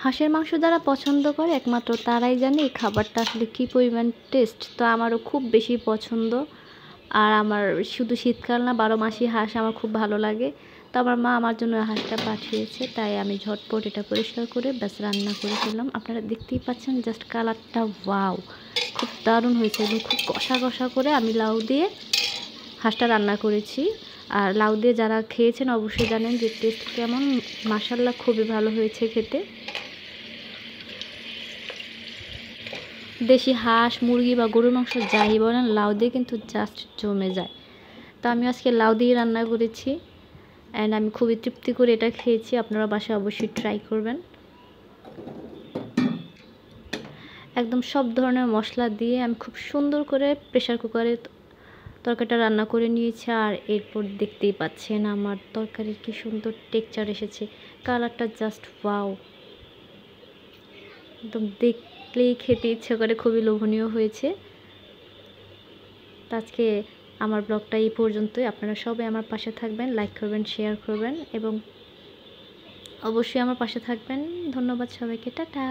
হাঁসের মাংস যারা পছন্দ করে একমাত্র তারাই জানে এই খাবারটা আসলে কী পরিমাণ টেস্ট। তো আমারও খুব বেশি পছন্দ। আর আমার শুধু শীতকাল না, 12 মাসই হাঁস আমার খুব ভালো লাগে। তো আমার মা আমার জন্য হাঁসটা পাঠিয়েছে, তাই আমি ঝটপট এটা পরিষ্কার করে ব্যাস রান্না করে ফেললাম। আপনারা দেখতেই পাচ্ছেন জাস্ট কালারটা ওয়াও, খুব দারুণ হয়েছে। এবং খুব কষা কষা করে আমি লাউ দিয়ে হাঁসটা রান্না করেছি। আর লাউ দিয়ে যারা খেয়েছেন অবশ্যই জানেন যে টেস্ট কেমন। মাশাআল্লাহ খুবই ভালো হয়েছে খেতে। দেশি হাঁস, মুরগি বা গরুর মাংস যাই বলেন, লাউ দিয়ে কিন্তু জাস্ট জমে যায়। তো আমি আজকে লাউ দিয়ে রান্না করেছি অ্যান্ড আমি খুবই তৃপ্তি করে এটা খেয়েছি। আপনারা বাসায় অবশ্যই ট্রাই করবেন। একদম সব ধরনের মশলা দিয়ে আমি খুব সুন্দর করে প্রেশার কুকারে তরকারিটা রান্না করে নিয়েছি। আর এরপর দেখতেই পাচ্ছেন আমার তরকারির কি সুন্দর টেক্সচার এসেছে, কালারটা জাস্ট ওয়াও, একদম দেখলেই খেতে ইচ্ছে করে, খুবই লোভনীয় হয়েছে। তো আজকে আমার ব্লগটা এই পর্যন্তই। আপনারা সবাই আমার পাশে থাকবেন, লাইক করবেন, শেয়ার করবেন এবং অবশ্যই আমার পাশে থাকবেন। ধন্যবাদ সবাইকে, টাটা।